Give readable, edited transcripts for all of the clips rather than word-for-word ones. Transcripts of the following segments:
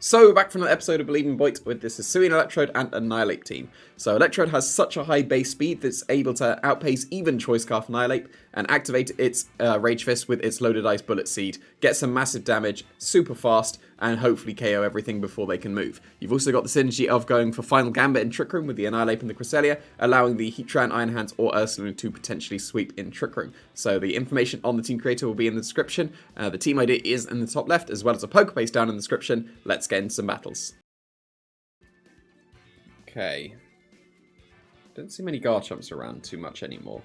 So, back from the episode of Believe in Boyt with this HISUIAN, Electrode and Annihilate team. So, Electrode has such a high base speed that it's able to outpace even Choice Scarf Annihilate and activate its Rage Fist with its Loaded Ice Bullet Seed, get some massive damage, super fast, and hopefully KO everything before they can move. You've also got the synergy of going for Final Gambit and Trick Room with the Annihilate and the Cresselia, allowing the Heatran, Iron Hands, or Ursaluna to potentially sweep in Trick Room. So, the information on the team creator will be in the description. The team ID is in the top left, as well as a poker face down in the description. Let's get into some battles. Okay. Don't see many Garchomps around too much anymore.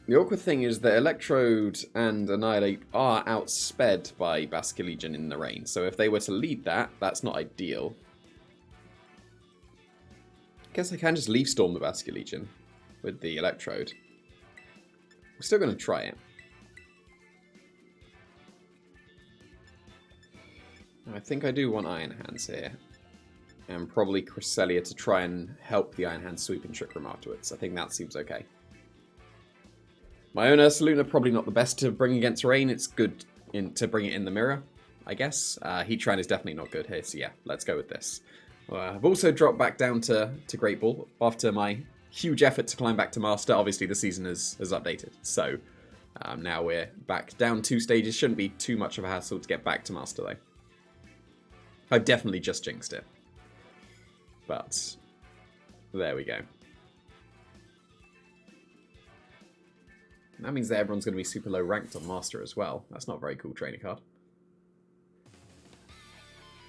The awkward thing is that Electrode and Annihilate are outsped by Basculegion in the rain, so if they were to lead that, that's not ideal. I guess I can just Leaf Storm the Basculegion with the Electrode. We're still going to try it. I think I do want Iron Hands here. And probably Cresselia to try and help the Iron Hands sweep and Trick Room afterwards. I think that seems okay. My own Ursaluna, probably not the best to bring against rain. It's good to bring it in the mirror, I guess. Heatran is definitely not good here, so yeah, let's go with this. I've also dropped back down to Great Ball after my huge effort to climb back to Master. Obviously, the season has updated, so now we're back down 2 stages. Shouldn't be too much of a hassle to get back to Master, though. I've definitely just jinxed it. But there we go. That means that everyone's going to be super low ranked on Master as well. That's not a very cool trainer card.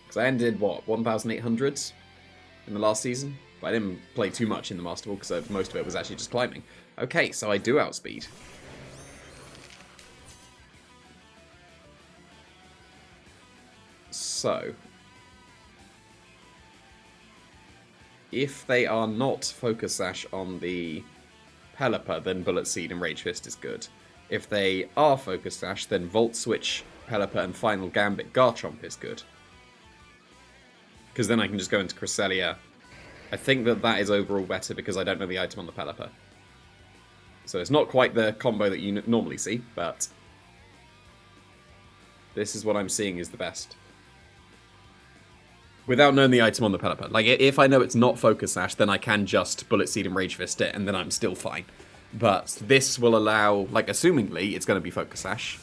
Because I ended, what, 1,800 in the last season? But I didn't play too much in the Master Ball because most of it was actually just climbing. Okay, so I do outspeed. So, if they are not Focus Sash on the Pelipper, then Bullet Seed and Rage Fist is good. If they are Focus Sash, then Volt Switch, Pelipper, and Final Gambit Garchomp is good. Because then I can just go into Cresselia. I think that is overall better because I don't know the item on the Pelipper. So it's not quite the combo that you normally see, but this is what I'm seeing is the best. Without knowing the item on the Pelipper. Like, if I know it's not Focus Sash, then I can just Bullet Seed and Rage Fist it, and then I'm still fine. But this will allow, like, assumingly, it's going to be Focus Sash.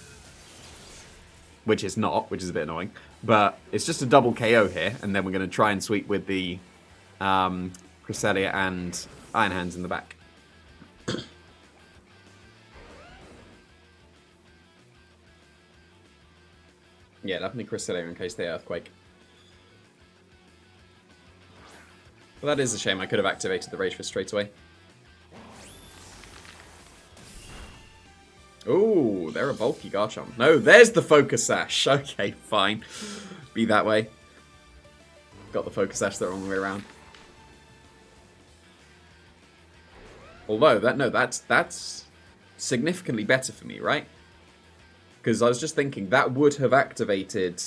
Which is not, which is a bit annoying. But it's just a double KO here, and then we're going to try and sweep with the Cresselia and Iron Hands in the back. Yeah, definitely Cresselia in case they Earthquake. Well, that is a shame. I could have activated the Rage Fist straight away. Ooh, they're a bulky Garchomp. No, there's the Focus Sash. Okay, fine. Be that way. Got the Focus Sash the wrong way around. Although, that's significantly better for me, right? Because I was just thinking, that would have activated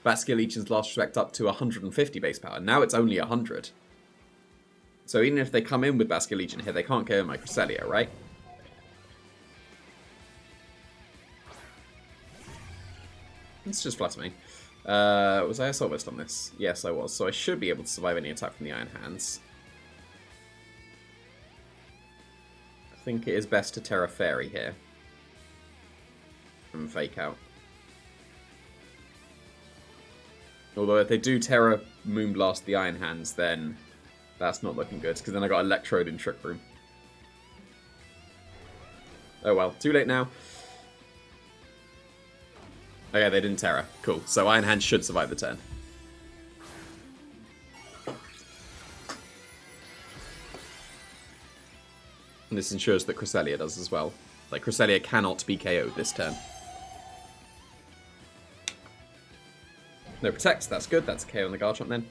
Basculegion's Last Respect up to 150 base power. Now it's only 100. So even if they come in with Basculegion here, they can't KO my Cresselia, right? It's just flat me. Was I Assault Vest on this? Yes, I was. So I should be able to survive any attack from the Iron Hands. I think it is best to Terra Fairy here. And Fake Out. Although if they do Terra Moonblast the Iron Hands, then that's not looking good, because then I got Electrode in Trick Room. Oh well, too late now. Oh yeah, they didn't Terra. Cool. So Iron Hands should survive the turn. And this ensures that Cresselia does as well. Like, Cresselia cannot be KO'd this turn. No protects, that's good. That's a KO on the Garchomp then.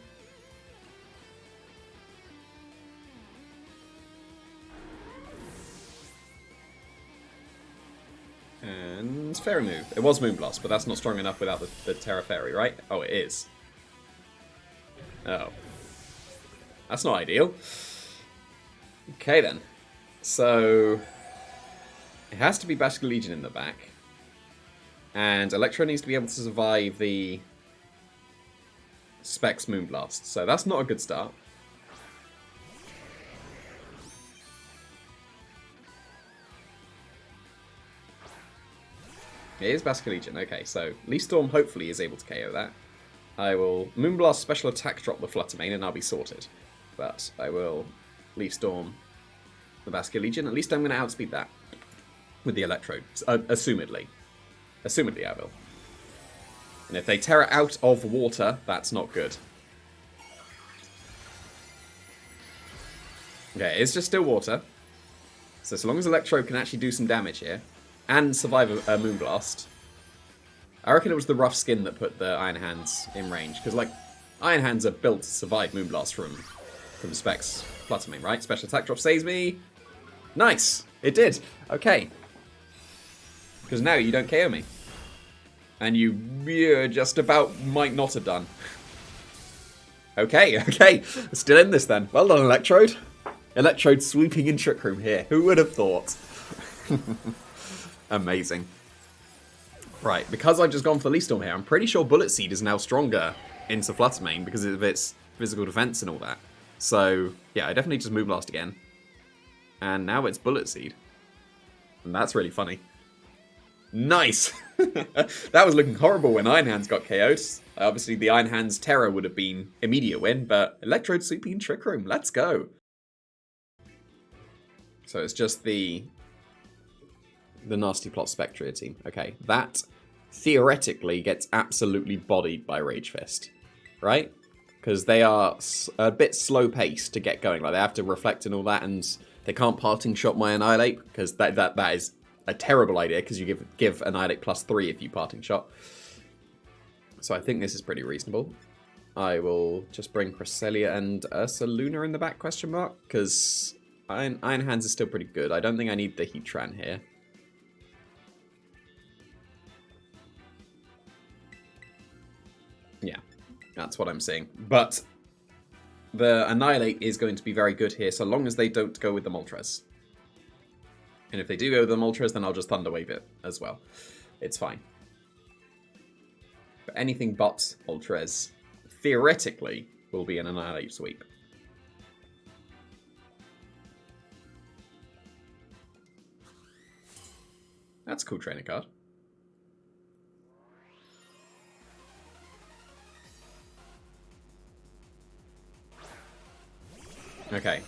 And Fairy move. It was Moonblast, but that's not strong enough without the Terra Fairy, right? Oh, it is. Oh. That's not ideal. Okay then. So it has to be Basculegion in the back. And Electro needs to be able to survive the Specs Moonblast. So that's not a good start. It is Basket Legion. Okay, so Leaf Storm hopefully is able to KO that. I will Moonblast special attack drop the Fluttermane and I'll be sorted. But I will Leaf Storm the Basket Legion. At least I'm going to outspeed that with the Electrode. Assumedly. Assumedly I will. And if they tear it out of water, that's not good. Okay, it's just still water. So long as Electrode can actually do some damage here, and survive a Moonblast, I reckon it was the rough skin that put the Iron Hands in range. Because, like, Iron Hands are built to survive Moonblast from Specs Fluttermane, right? Special attack drop saves me. Nice! It did. Okay. Because now you don't KO me. And you just about might not have done. Okay. Still in this then. Well done, Electrode. Electrode sweeping in Trick Room here. Who would have thought? Amazing. Right, because I've just gone for Leaf Storm here, I'm pretty sure Bullet Seed is now stronger into Fluttermane because of its physical defense and all that. So, yeah, I definitely just Moonblast again. And now it's Bullet Seed. And that's really funny. Nice! That was looking horrible when Iron Hands got KO'd. Obviously, the Iron Hands Terror would have been immediate win, but Electrode sweeping in Trick Room. Let's go! So it's just the Nasty Plot Spectria team. Okay, that theoretically gets absolutely bodied by Rage Fist, right? Because they are a bit slow paced to get going. Like, they have to reflect and all that, and they can't parting shot my Annihilate, because that is a terrible idea, because you give Annihilate +3 if you parting shot. So I think this is pretty reasonable. I will just bring Cresselia and Ursaluna in the back, question mark, because Iron Hands is still pretty good. I don't think I need the Heatran here. Yeah, that's what I'm saying. But the Annihilate is going to be very good here, so long as they don't go with the Moltres. And if they do go with the Moltres, then I'll just Thunder Wave it as well. It's fine. But anything but Moltres, theoretically, will be an Annihilate sweep. That's a cool trainer card. Okay.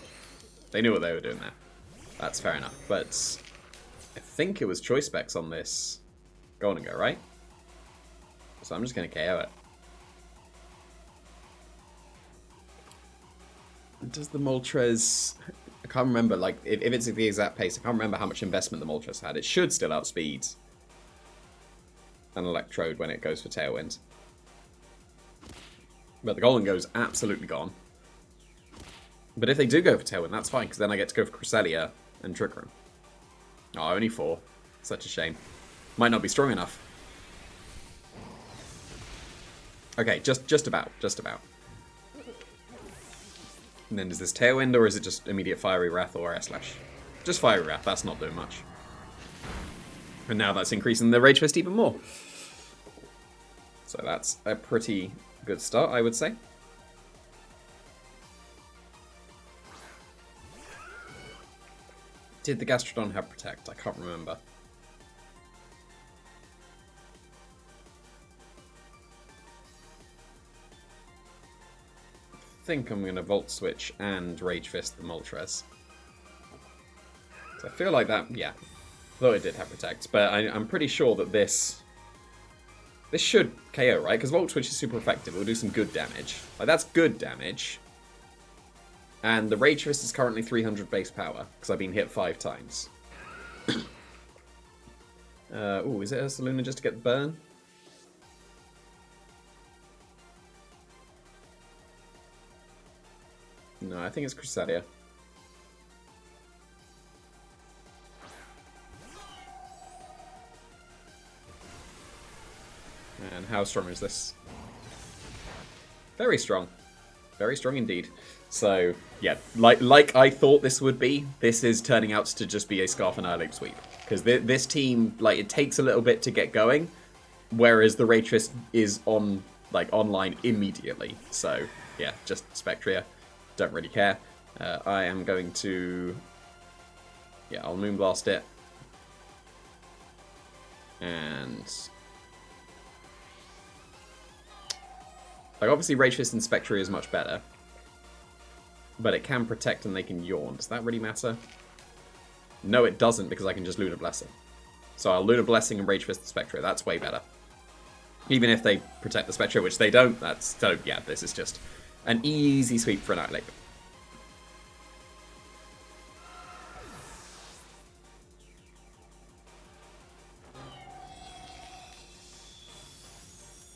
They knew what they were doing there. That's fair enough. But I think it was Choice Specs on this Golden Go, right? So I'm just going to KO it. Does the Moltres... I can't remember, like, if it's at the exact pace, I can't remember how much investment the Moltres had. It should still outspeed an Electrode when it goes for Tailwind. But the Golden Go's absolutely gone. But if they do go for Tailwind, that's fine, because then I get to go for Cresselia and Trick Room. Oh, only 4. Such a shame. Might not be strong enough. Okay, just about. And then is this Tailwind, or is it just immediate Fiery Wrath or Air Slash? Just Fiery Wrath, that's not doing much. And now that's increasing the Rage Fist even more. So that's a pretty good start, I would say. Did the Gastrodon have Protect? I can't remember. I think I'm going to Volt Switch and Rage Fist the Moltres. So I feel like that, yeah. Though it did have Protect, but I'm pretty sure that this should KO, right? Because Volt Switch is super effective. It will do some good damage. Like, that's good damage. And the Rage Fist is currently 300 base power, because I've been hit 5 times. Ooh, is it Ursaluna just to get the burn? No, I think it's Cresselia. And how strong is this? Very strong. Very strong indeed. So, yeah, like I thought this would be, this is turning out to just be a Scarf Annihilate sweep. Because this team, like, it takes a little bit to get going, whereas the Rage Fist is on like, online immediately. So, yeah, just Spectria. Don't really care. I am going to... Yeah, I'll Moonblast it. And... like, obviously, Rage Fist and Spectria is much better. But it can protect and they can yawn. Does that really matter? No, it doesn't, because I can just Lunar Blessing. So I'll Lunar Blessing and Rage Fist the Spectria. That's way better. Even if they protect the Spectria, which they don't, that's... So, yeah, this is just an easy sweep for Annihilate.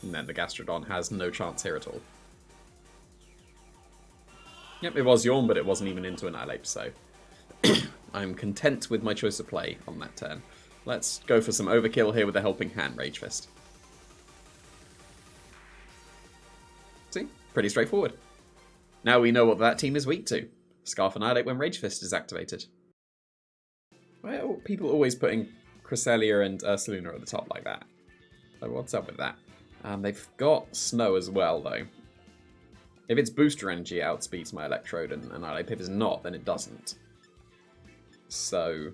And then the Gastrodon has no chance here at all. Yep, it was Yawn, but it wasn't even into Annihilate, so... I'm content with my choice of play on that turn. Let's go for some overkill here with a Helping Hand Rage Fist. See? Pretty straightforward. Now we know what that team is weak to. Scarf Annihilate when Rage Fist is activated. Well, people always putting Cresselia and Ursaluna at the top like that. So what's up with that? They've got Snow as well, though. If it's Booster Energy, it outspeeds my Electrode and Annihilate. If it's not, then it doesn't. So...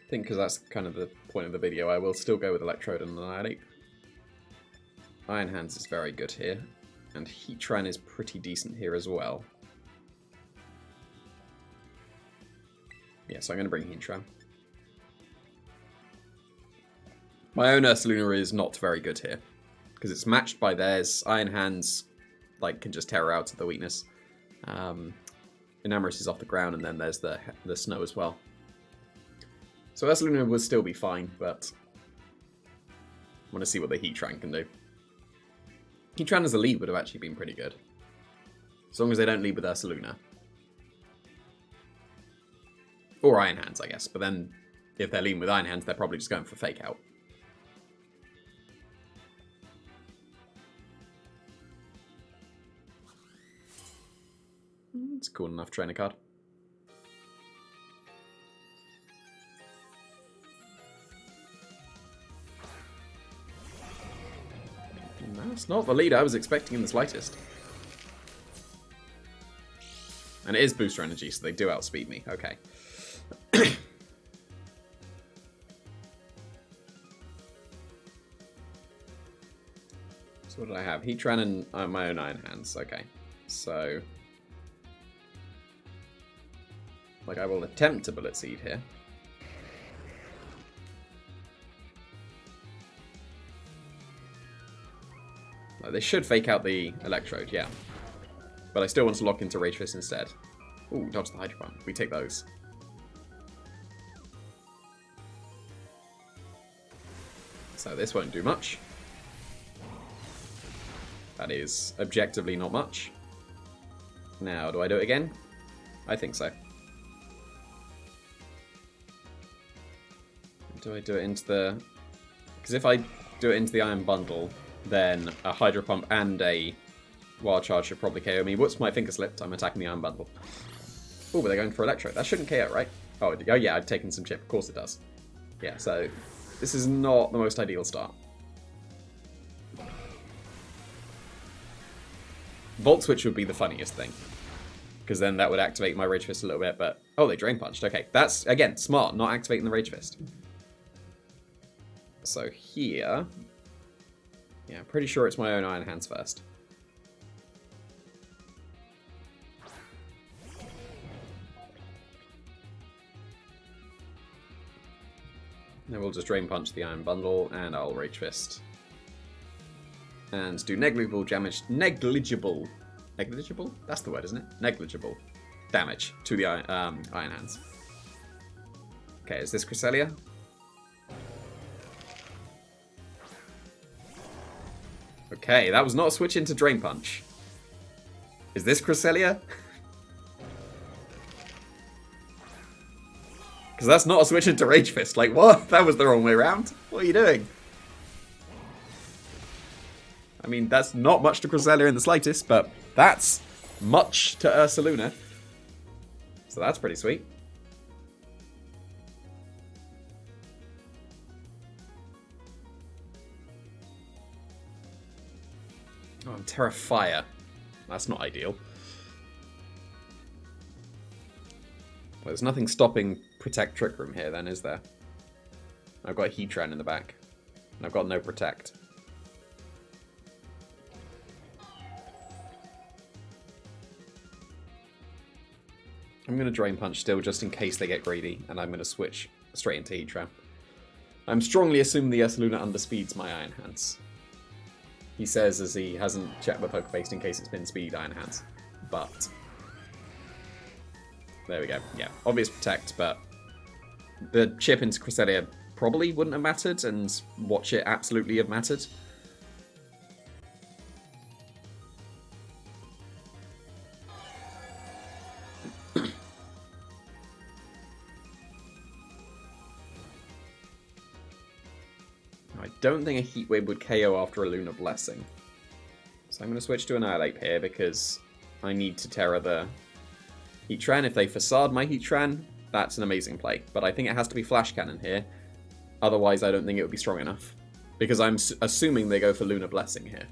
I think because that's kind of the point of the video, I will still go with Electrode and Annihilate. Iron Hands is very good here. And Heatran is pretty decent here as well. Yeah, so I'm going to bring Heatran. My own Ursaluna is not very good here. Because it's matched by theirs. Iron Hands like can just tear her out of the weakness. Enamorus is off the ground, and then there's the Snow as well. So Ursaluna would still be fine, but I want to see what the Heatran can do. Heatran as a lead would have actually been pretty good. As long as they don't lead with Ursaluna. Or Iron Hands, I guess. But then, if they're leading with Iron Hands, they're probably just going for Fake Out. It's a cool enough trainer card. That's not the lead I was expecting in the slightest. And it is Booster Energy, so they do outspeed me. Okay. So what did I have? Heatran and my own Iron Hands. Okay. So... like, I will attempt to Bullet Seed here. They should fake out the Electrode, yeah. But I still want to lock into Rage Fist instead. Ooh, dodge the Hydro Pump. We take those. So this won't do much. That is objectively not much. Now, do I do it again? I think so. Do I do it into the... because if I do it into the Iron Bundle, then a Hydro Pump and a Wild Charge should probably KO me. Whoops, my finger slipped. I'm attacking the Iron Bundle. Oh, but they're going for Electro. That shouldn't KO, right? Oh, yeah, I've taken some chip. Of course it does. Yeah, so this is not the most ideal start. Volt Switch would be the funniest thing. Because then that would activate my Rage Fist a little bit, but... oh, they Drain Punched. Okay, that's, again, smart, not activating the Rage Fist. So here... yeah, I'm pretty sure it's my own Iron Hands first. Then we'll just Drain Punch the Iron Bundle, and I'll Rage Fist. And do negligible damage. Negligible? That's the word, isn't it? Negligible damage to the Iron Hands. Okay, is this Cresselia? Okay, that was not a switch into Drain Punch. Is this Cresselia? Because that's not a switch into Rage Fist. Like, what? That was the wrong way around. What are you doing? I mean, that's not much to Cresselia in the slightest, but that's much to Ursaluna. So that's pretty sweet. Oh, I'm Terra Fire. That's not ideal. Well, there's nothing stopping Protect Trick Room here then, is there? I've got Heatran in the back. And I've got no Protect. I'm going to Drain Punch still, just in case they get greedy, and I'm going to switch straight into Heatran. I'm strongly assuming the Ursaluna underspeeds my Iron Hands. He says as he hasn't checked my Poke Face in case it's been speed Iron Hands. But there we go. Yeah, obvious Protect, but the chip into Cresselia probably wouldn't have mattered, and Watch It absolutely have mattered. I don't think a Heat Wave would KO after a Lunar Blessing. So I'm going to switch to Annihilate here because I need to Terra the Heatran. If they Facade my Heatran, that's an amazing play. But I think it has to be Flash Cannon here. Otherwise, I don't think it would be strong enough. Because I'm assuming they go for Lunar Blessing here.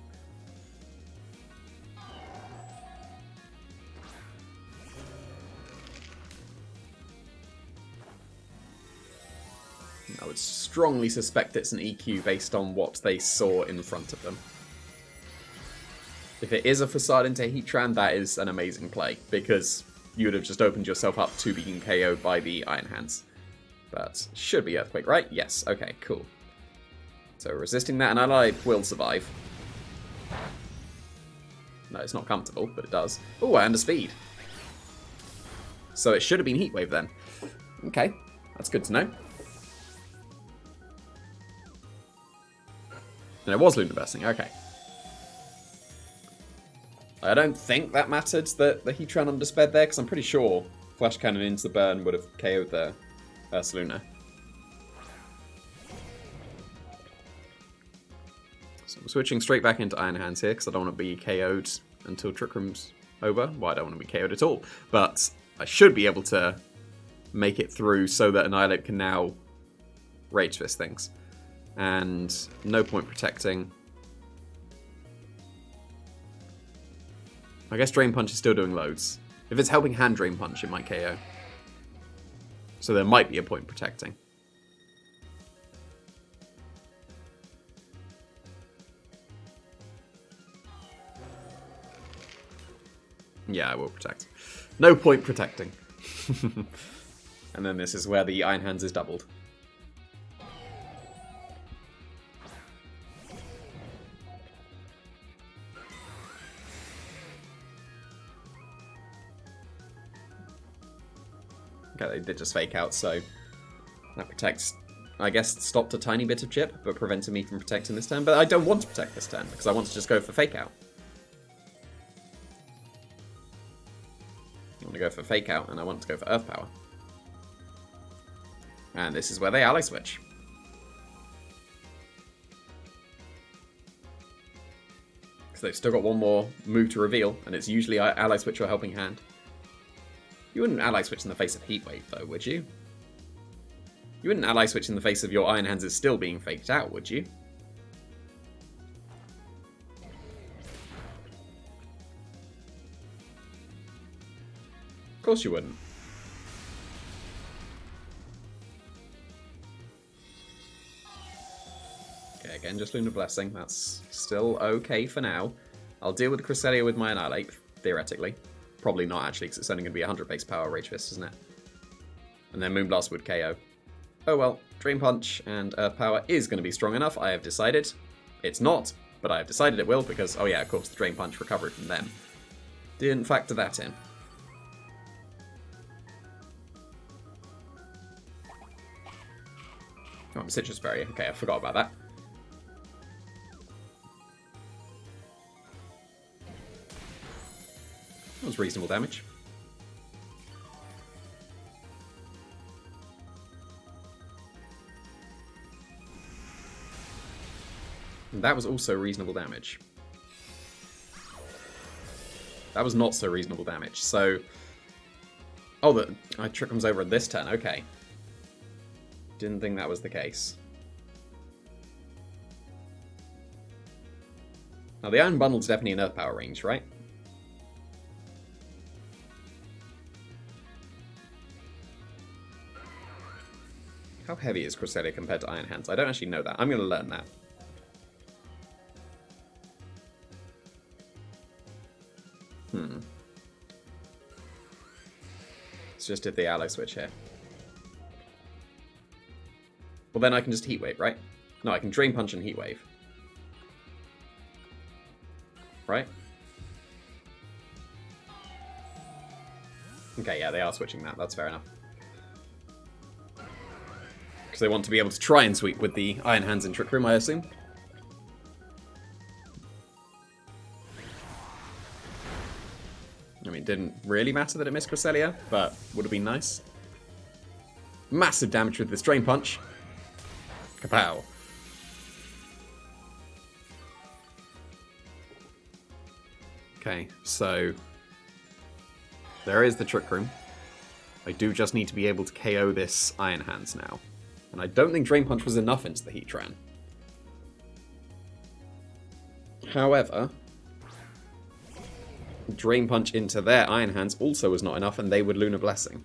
I would strongly suspect it's an EQ based on what they saw in front of them. If it is a Facade into Heatran, that is an amazing play, because you would have just opened yourself up to being KO'd by the Iron Hands. But should be Earthquake, right? Yes, okay, cool. So resisting that, and Annihilate will survive. No, it's not comfortable, but it does. Oh, and a speed. So it should have been Heat Wave then. Okay, that's good to know. And it was Lunar Blessing, okay. I don't think that mattered that the Heatran undersped there, because I'm pretty sure Flash Cannon into the burn would have KO'd the Ursaluna. So I'm switching straight back into Iron Hands here, because I don't want to be KO'd until Trick Room's over. Well, I don't want to be KO'd at all. But I should be able to make it through so that Annihilate can now Rage Fist things. And no point protecting. I guess Drain Punch is still doing loads. If it's helping hand Drain Punch, it might KO. So there might be a point protecting. Yeah, I will protect. No point protecting. And then this is where the Iron Hands is doubled. Okay, they did just Fake Out, so that protects, I guess, stopped a tiny bit of chip, but prevented me from protecting this turn. But I don't want to protect this turn, because I want to just go for Fake Out. I want to go for Fake Out, and I want to go for Earth Power. And this is where they Ally Switch. Because they've still got one more move to reveal, and it's usually Ally Switch or Helping Hand. You wouldn't Ally Switch in the face of Heat Wave, though, would you? You wouldn't Ally Switch in the face of your Iron Hands is still being faked out, would you? Of course you wouldn't. Okay, again, just Lunar Blessing. That's still okay for now. I'll deal with Cresselia with my Annihilate, theoretically. Probably not, actually, because it's only going to be 100 base power Rage Fist, isn't it? And then Moonblast would KO. Oh well, Drain Punch and Earth Power is going to be strong enough, I have decided. It's not, but I have decided it will, because, oh yeah, of course, the Drain Punch recovery from them. Didn't factor that in. Oh, Citrus Berry. Okay, I forgot about that. That was reasonable damage. And that was also reasonable damage. That was not so reasonable damage. So, oh, the Trick comes over this turn. Okay. Didn't think that was the case. Now, the Iron Bundle's definitely in Earth Power range, right? How heavy is Cresselia compared to Iron Hands? I don't actually know that. I'm going to learn that. It's just if the ally switch here. Well, then I can just Heat Wave, right? No, I can Drain Punch and Heat Wave. Right? Okay, yeah, they are switching that. That's fair enough. Because they want to be able to try and sweep with the Iron Hands and Trick Room, I assume. I mean, it didn't really matter that it missed Cresselia, but would have been nice. Massive damage with this Drain Punch. Kapow. Okay, so there is the Trick Room. I do just need to be able to KO this Iron Hands now. And I don't think Drain Punch was enough into the Heatran. However, Drain Punch into their Iron Hands also was not enough, and they would Lunar Blessing.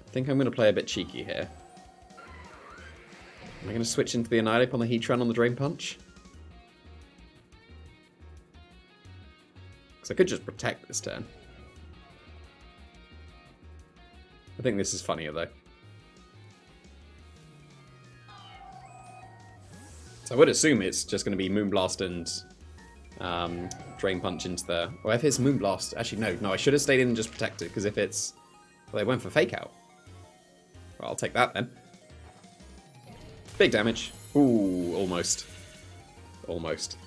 I think I'm going to play a bit cheeky here. Am I going to switch into the Annihilate on the Heatran on the Drain Punch? Because I could just protect this turn. I think this is funnier, though. So I would assume it's just going to be Moonblast and Drain Punch into the... Or if it's Moonblast... Actually, no, I should have stayed in and just protected, because if it's... Well, they went for Fake Out. Well, I'll take that, then. Big damage. Ooh, almost. Almost.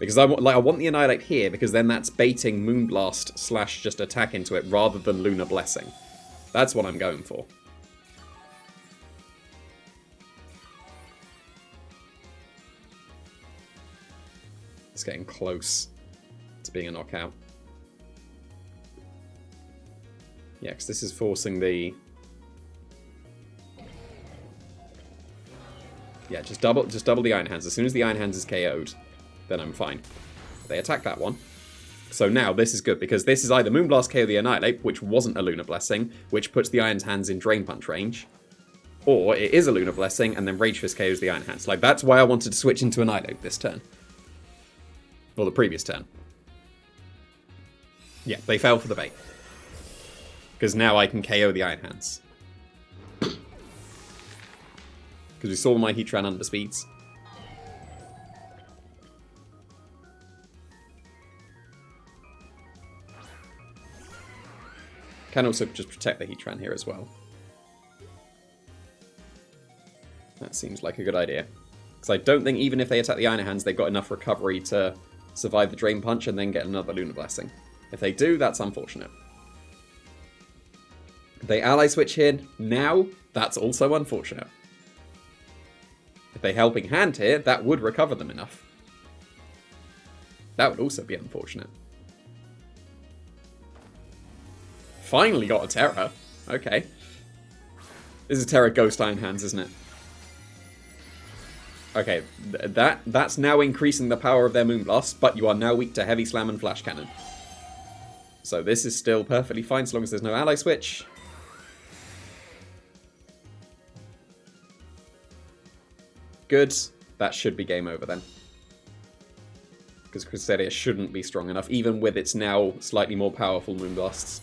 Because I want the Annihilate here, because then that's baiting Moonblast / just attack into it, rather than Lunar Blessing. That's what I'm going for. It's getting close to being a knockout. Yeah, because this is forcing the... Yeah, just double the Iron Hands. As soon as the Iron Hands is KO'd, then I'm fine. They attack that one. So now this is good, because this is either Moonblast KO the Annihilate, which wasn't a Lunar Blessing, which puts the Iron Hands in Drain Punch range, or it is a Lunar Blessing, and then Rage Fist KOs the Iron Hands. Like, that's why I wanted to switch into Annihilate this turn. Or the previous turn. Yeah, they fell for the bait. Because now I can KO the Iron Hands. Because we saw my Heatran under speeds. Can also just protect the Heatran here as well. That seems like a good idea. Because I don't think even if they attack the Iron Hands, they've got enough recovery to survive the Drain Punch and then get another Lunar Blessing. If they do, that's unfortunate. If they ally switch here now, that's also unfortunate. If they Helping Hand here, that would recover them enough. That would also be unfortunate. Finally got a Terra. Okay. This is Terra Ghost Iron Hands, isn't it? Okay, that's now increasing the power of their Moonblast, but you are now weak to Heavy Slam and Flash Cannon. So this is still perfectly fine so long as there's no ally switch. Good. That should be game over then. Because Cresselia shouldn't be strong enough, even with its now slightly more powerful Moonblasts.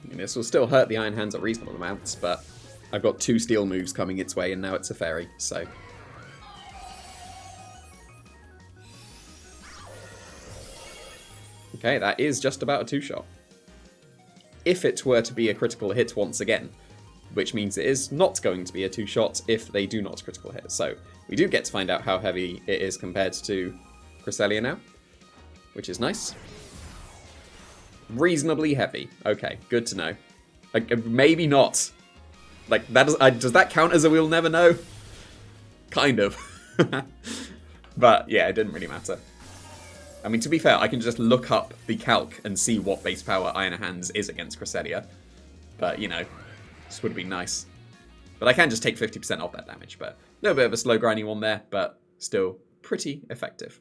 I mean, this will still hurt the Iron Hands at reasonable amounts, but I've got 2 steel moves coming its way, and now it's a fairy, so... Okay, that is just about a 2-shot. If it were to be a critical hit once again, which means it is not going to be a 2-shot if they do not critical hit. So we do get to find out how heavy it is compared to Cresselia now, which is nice. Reasonably heavy. Okay, good to know. Like, maybe not. Like, that does that count as a we'll never know? Kind of. But yeah, it didn't really matter. I mean, to be fair, I can just look up the calc and see what base power Iron Hands is against Cresselia. But, you know, this would be nice. But I can just take 50% off that damage. But a little bit of a slow grinding one there, but still pretty effective.